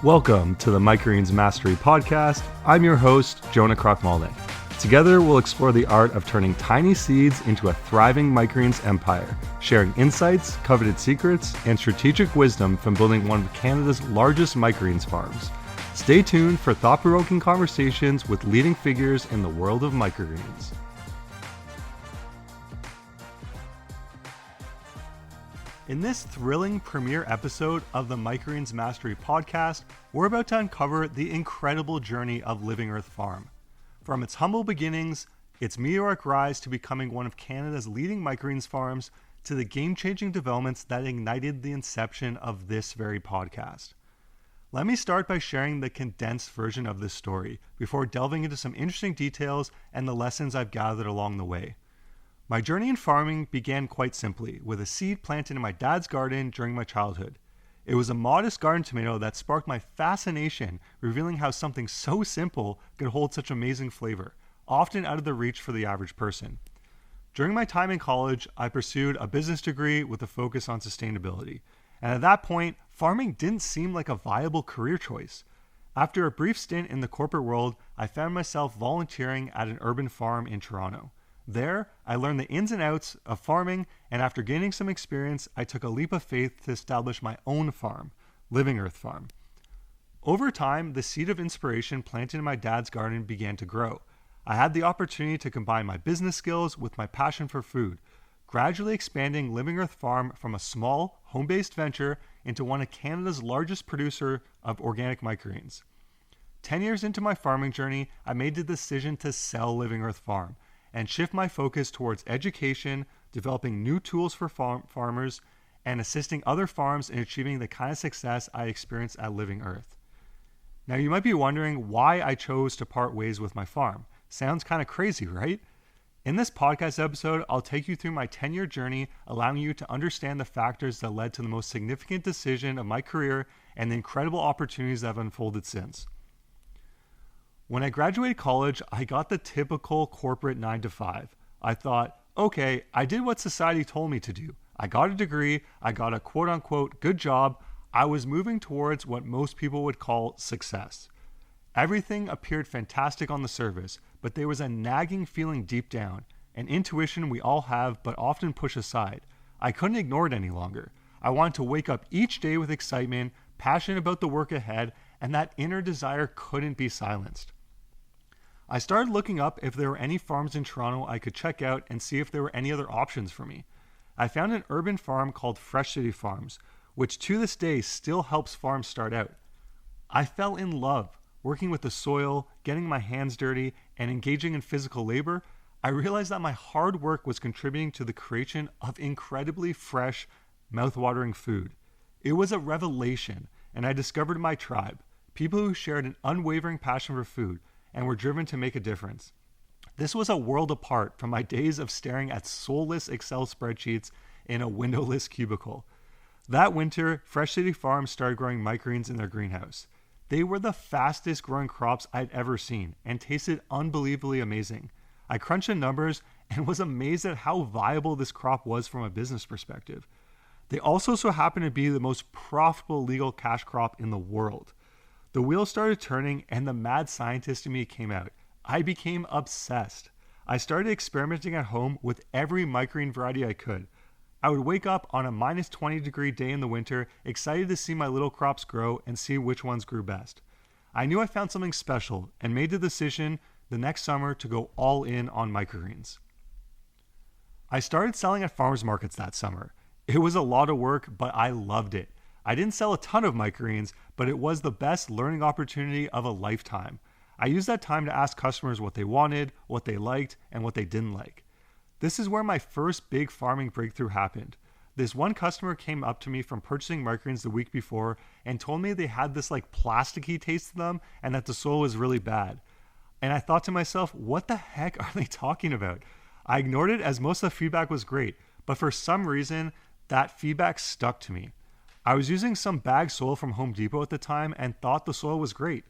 Welcome to the Microgreens Mastery Podcast. I'm your host, Jonah Kroc-Malden. Together, we'll explore the art of turning tiny seeds into a thriving microgreens empire, sharing insights, coveted secrets, and strategic wisdom from building one of Canada's largest microgreens farms. Stay tuned for thought-provoking conversations with leading figures in the world of microgreens. In this thrilling premiere episode of the Microgreens Mastery Podcast, we're about to uncover the incredible journey of Living Earth Farm. From its humble beginnings, its meteoric rise to becoming one of Canada's leading microgreens farms, to the game-changing developments that ignited the inception of this very podcast. Let me start by sharing the condensed version of this story before delving into some interesting details and the lessons I've gathered along the way. My journey in farming began quite simply, with a seed planted in my dad's garden during my childhood. It was a modest garden tomato that sparked my fascination, revealing how something so simple could hold such amazing flavor, often out of the reach for the average person. During my time in college, I pursued a business degree with a focus on sustainability, and at that point, farming didn't seem like a viable career choice. After a brief stint in the corporate world, I found myself volunteering at an urban farm in Toronto. There, I learned the ins and outs of farming, and after gaining some experience, I took a leap of faith to establish my own farm, Living Earth Farm. Over time, the seed of inspiration planted in my dad's garden began to grow. I had the opportunity to combine my business skills with my passion for food, gradually expanding Living Earth Farm from a small, home-based venture into one of Canada's largest producer of organic microgreens. 10 years into my farming journey, I made the decision to sell Living Earth Farm and shift my focus towards education, developing new tools for farmers, and assisting other farms in achieving the kind of success I experienced at Living Earth. Now, you might be wondering why I chose to part ways with my farm. Sounds kind of crazy, right? In this podcast episode, I'll take you through my 10-year journey, allowing you to understand the factors that led to the most significant decision of my career and the incredible opportunities that have unfolded since. When I graduated college, I got the typical corporate 9-to-5. I thought, okay, I did what society told me to do. I got a degree, I got a quote-unquote good job. I was moving towards what most people would call success. Everything appeared fantastic on the surface, but there was a nagging feeling deep down, an intuition we all have but often push aside. I couldn't ignore it any longer. I wanted to wake up each day with excitement, passionate about the work ahead, and that inner desire couldn't be silenced. I started looking up if there were any farms in Toronto I could check out and see if there were any other options for me. I found an urban farm called Fresh City Farms, which to this day still helps farms start out. I fell in love working with the soil, getting my hands dirty, and engaging in physical labor. I realized that my hard work was contributing to the creation of incredibly fresh, mouth-watering food. It was a revelation, and I discovered my tribe, people who shared an unwavering passion for food and were driven to make a difference. This was a world apart from my days of staring at soulless Excel spreadsheets in a windowless cubicle. That winter, Fresh City Farms started growing microgreens in their greenhouse. They were the fastest growing crops I'd ever seen and tasted unbelievably amazing. I crunched the numbers and was amazed at how viable this crop was from a business perspective. They also so happened to be the most profitable legal cash crop in the world. The wheels started turning and the mad scientist in me came out. I became obsessed. I started experimenting at home with every microgreen variety I could. I would wake up on a minus 20 degree day in the winter, excited to see my little crops grow and see which ones grew best. I knew I found something special and made the decision the next summer to go all in on microgreens. I started selling at farmers markets that summer. It was a lot of work, but I loved it. I didn't sell a ton of microgreens, but it was the best learning opportunity of a lifetime. I used that time to ask customers what they wanted, what they liked, and what they didn't like. This is where my first big farming breakthrough happened. This one customer came up to me from purchasing microgreens the week before and told me they had this plasticky taste to them and that the soil was really bad. And I thought to myself, what the heck are they talking about? I ignored it as most of the feedback was great, but for some reason, that feedback stuck to me. I was using some bagged soil from Home Depot at the time and thought the soil was great,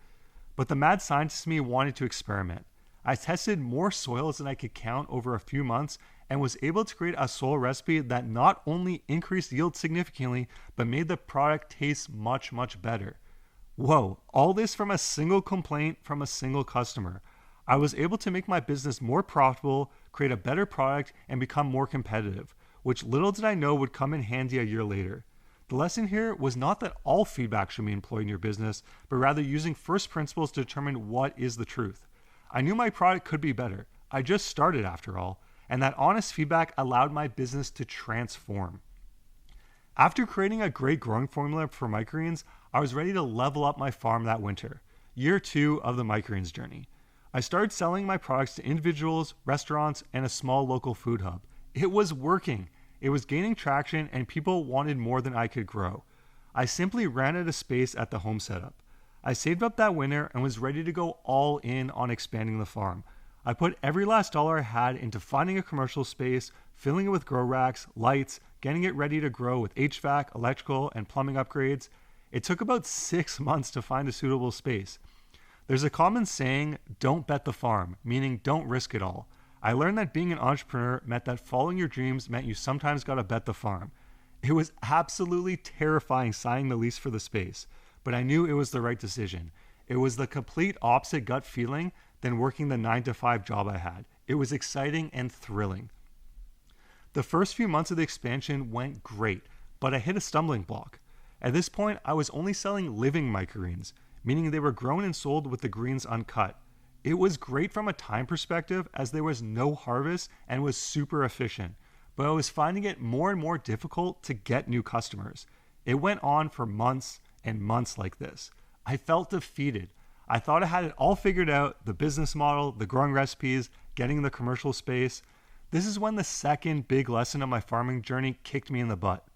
but the mad scientist in me wanted to experiment. I tested more soils than I could count over a few months and was able to create a soil recipe that not only increased yield significantly, but made the product taste much, much better. Whoa, all this from a single complaint from a single customer. I was able to make my business more profitable, create a better product, and become more competitive, which little did I know would come in handy a year later. The lesson here was not that all feedback should be employed in your business, but rather using first principles to determine what is the truth. I knew my product could be better. I just started after all, and that honest feedback allowed my business to transform. After creating a great growing formula for microgreens, I was ready to level up my farm that winter, year 2 of the microgreens journey. I started selling my products to individuals, restaurants, and a small local food hub. It was working. It was gaining traction, and people wanted more than I could grow. I simply ran out of space at the home setup. I saved up that winter and was ready to go all in on expanding the farm. I put every last dollar I had into finding a commercial space, filling it with grow racks, lights, getting it ready to grow with HVAC, electrical, and plumbing upgrades. It took about 6 months to find a suitable space. There's a common saying, don't bet the farm, meaning don't risk it all. I learned that being an entrepreneur meant that following your dreams meant you sometimes gotta bet the farm. It was absolutely terrifying signing the lease for the space, but I knew it was the right decision. It was the complete opposite gut feeling than working the 9-to-5 job I had. It was exciting and thrilling. The first few months of the expansion went great, but I hit a stumbling block. At this point, I was only selling living microgreens, meaning they were grown and sold with the greens uncut. It was great from a time perspective as there was no harvest and was super efficient, but I was finding it more and more difficult to get new customers. It went on for months and months like this. I felt defeated. I thought I had it all figured out, the business model, the growing recipes, getting the commercial space. This is when the second big lesson of my farming journey kicked me in the butt.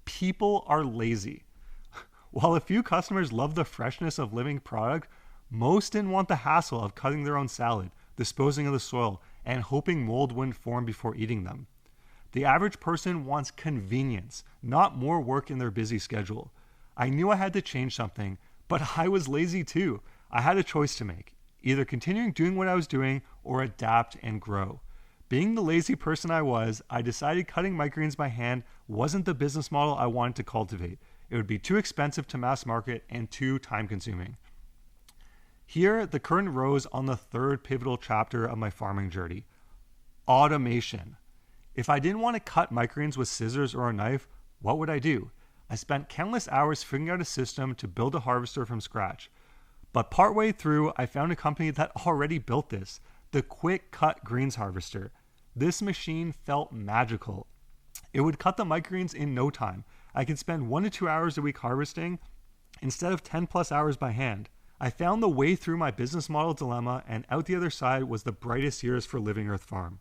People are lazy. While a few customers love the freshness of living product, most didn't want the hassle of cutting their own salad, disposing of the soil, and hoping mold wouldn't form before eating them. The average person wants convenience, not more work in their busy schedule. I knew I had to change something, but I was lazy too. I had a choice to make, either continuing doing what I was doing or adapt and grow. Being the lazy person I was, I decided cutting microgreens by hand wasn't the business model I wanted to cultivate. It would be too expensive to mass market and too time consuming. Here, the curtain rose on the third pivotal chapter of my farming journey, automation. If I didn't want to cut microgreens with scissors or a knife, what would I do? I spent countless hours figuring out a system to build a harvester from scratch. But partway through, I found a company that already built this, the Quick Cut Greens Harvester. This machine felt magical. It would cut the microgreens in no time. I could spend 1 to 2 hours a week harvesting instead of 10 plus hours by hand. I found the way through my business model dilemma, and out the other side was the brightest years for Living Earth Farm.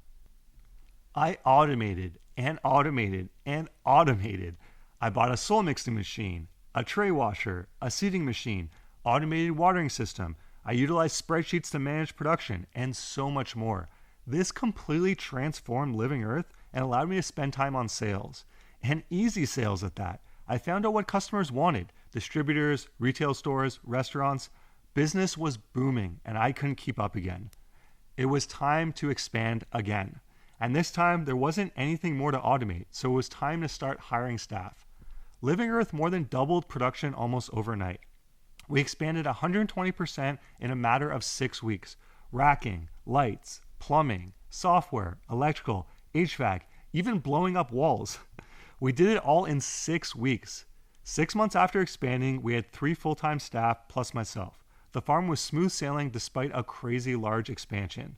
I automated and automated and automated. I bought a soil mixing machine, a tray washer, a seeding machine, automated watering system. I utilized spreadsheets to manage production, and so much more. This completely transformed Living Earth and allowed me to spend time on sales, and easy sales at that. I found out what customers wanted: distributors, retail stores, restaurants. Business was booming, and I couldn't keep up again. It was time to expand again. And this time, there wasn't anything more to automate, so it was time to start hiring staff. Living Earth more than doubled production almost overnight. We expanded 120% in a matter of 6 weeks. Racking, lights, plumbing, software, electrical, HVAC, even blowing up walls. We did it all in 6 weeks. 6 months after expanding, we had 3 full-time staff plus myself. The farm was smooth sailing despite a crazy large expansion.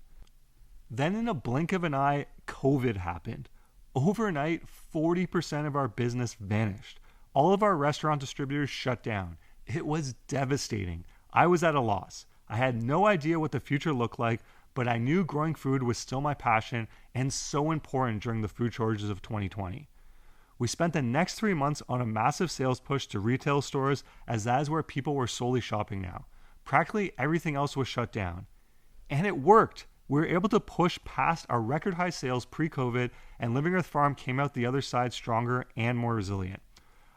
Then in a blink of an eye, COVID happened. Overnight, 40% of our business vanished. All of our restaurant distributors shut down. It was devastating. I was at a loss. I had no idea what the future looked like, but I knew growing food was still my passion and so important during the food shortages of 2020. We spent the next 3 months on a massive sales push to retail stores, as that is where people were solely shopping now. Practically everything else was shut down. And it worked. We were able to push past our record high sales pre-COVID, and Living Earth Farm came out the other side stronger and more resilient.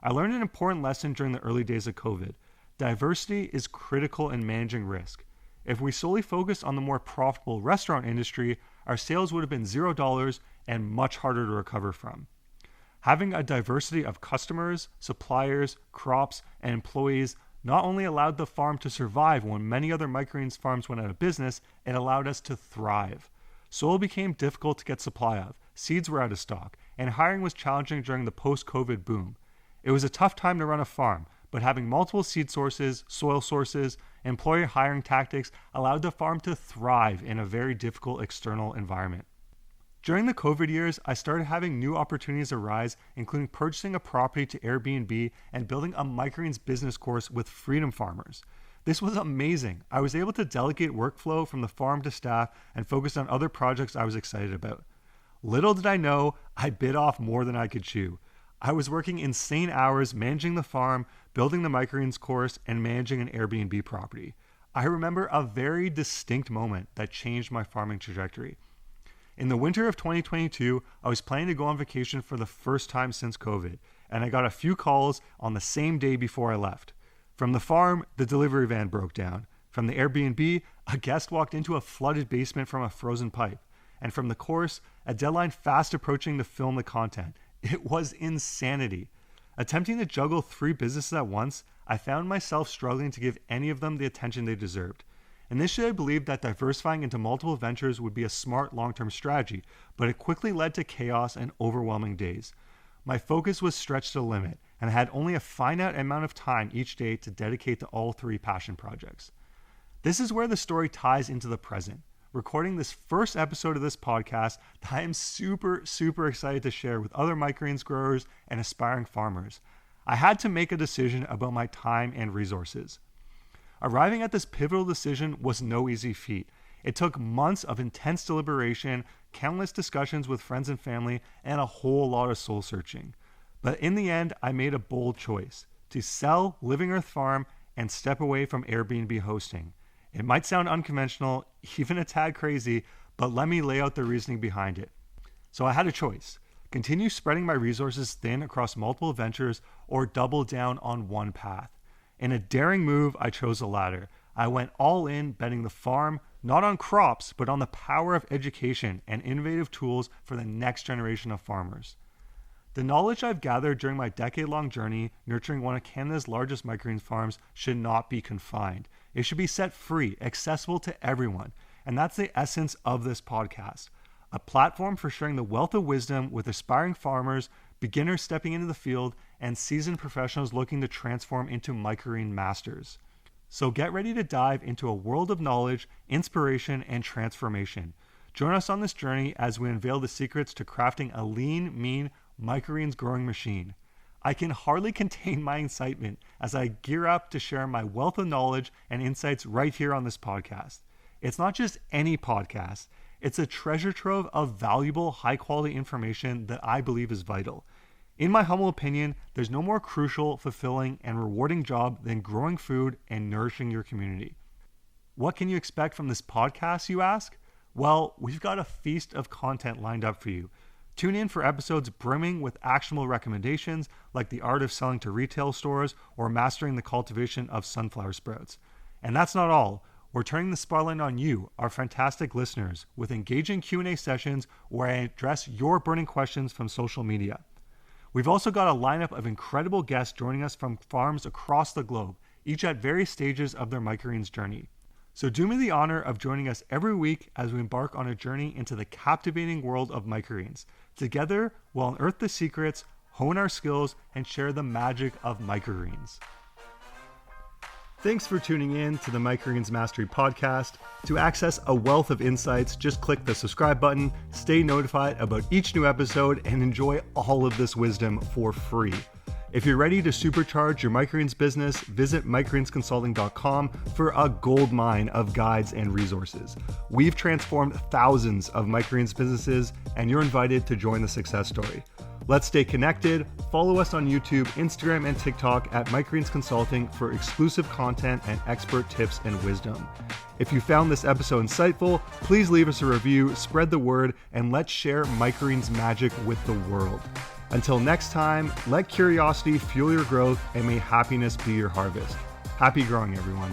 I learned an important lesson during the early days of COVID. Diversity is critical in managing risk. If we solely focused on the more profitable restaurant industry, our sales would have been $0 and much harder to recover from. Having a diversity of customers, suppliers, crops, and employees not only allowed the farm to survive when many other microgreens farms went out of business, it allowed us to thrive. Soil became difficult to get supply of, seeds were out of stock, and hiring was challenging during the post-COVID boom. It was a tough time to run a farm, but having multiple seed sources, soil sources, employee hiring tactics allowed the farm to thrive in a very difficult external environment. During the COVID years, I started having new opportunities arise, including purchasing a property to Airbnb and building a microgreens business course with freedom farmers. This was amazing. I was able to delegate workflow from the farm to staff and focus on other projects I was excited about. Little did I know, I bit off more than I could chew. I was working insane hours managing the farm, building the microgreens course, and managing an Airbnb property. I remember a very distinct moment that changed my farming trajectory. In the winter of 2022, I was planning to go on vacation for the first time since COVID, and I got a few calls on the same day before I left. From the farm, the delivery van broke down. From the Airbnb, a guest walked into a flooded basement from a frozen pipe. And from the course, a deadline fast approaching to film the content. It was insanity. Attempting to juggle 3 businesses at once, I found myself struggling to give any of them the attention they deserved. Initially, I believed that diversifying into multiple ventures would be a smart long-term strategy, but it quickly led to chaos and overwhelming days. My focus was stretched to the limit, and I had only a finite amount of time each day to dedicate to all 3 passion projects. This is where the story ties into the present. Recording this first episode of this podcast that I am super excited to share with other microgreens growers and aspiring farmers. I had to make a decision about my time and resources. Arriving at this pivotal decision was no easy feat. It took months of intense deliberation, countless discussions with friends and family, and a whole lot of soul searching. But in the end, I made a bold choice to sell Living Earth Farm and step away from Airbnb hosting. It might sound unconventional, even a tad crazy, but let me lay out the reasoning behind it. So I had a choice: continue spreading my resources thin across multiple ventures or double down on one path. In a daring move, I chose the latter. I went all in, betting the farm, not on crops, but on the power of education and innovative tools for the next generation of farmers. The knowledge I've gathered during my decade-long journey nurturing one of Canada's largest microgreens farms should not be confined. It should be set free, accessible to everyone. And that's the essence of this podcast. A platform for sharing the wealth of wisdom with aspiring farmers, beginners stepping into the field, and seasoned professionals looking to transform into microgreen masters. So get ready to dive into a world of knowledge, inspiration, and transformation. Join us on this journey as we unveil the secrets to crafting a lean, mean microgreens growing machine. I can hardly contain my excitement as I gear up to share my wealth of knowledge and insights right here on this podcast. It's not just any podcast. It's a treasure trove of valuable, high-quality information that I believe is vital. In my humble opinion, there's no more crucial, fulfilling, and rewarding job than growing food and nourishing your community. What can you expect from this podcast, you ask? Well, we've got a feast of content lined up for you. Tune in for episodes brimming with actionable recommendations like the art of selling to retail stores or mastering the cultivation of sunflower sprouts. And that's not all. We're turning the spotlight on you, our fantastic listeners, with engaging Q&A sessions where I address your burning questions from social media. We've also got a lineup of incredible guests joining us from farms across the globe, each at various stages of their microgreens journey. So do me the honor of joining us every week as we embark on a journey into the captivating world of microgreens. Together, we'll unearth the secrets, hone our skills, and share the magic of microgreens. Thanks for tuning in to the Microgreens Mastery Podcast. To access a wealth of insights, just click the subscribe button, stay notified about each new episode, and enjoy all of this wisdom for free. If you're ready to supercharge your microgreens business, visit microgreensconsulting.com for a gold mine of guides and resources. We've transformed thousands of microgreens businesses, and you're invited to join the success story. Let's stay connected. Follow us on YouTube, Instagram, and TikTok at Microgreens Consulting for exclusive content and expert tips and wisdom. If you found this episode insightful, please leave us a review, spread the word, and let's share microgreens magic with the world. Until next time, let curiosity fuel your growth and may happiness be your harvest. Happy growing, everyone.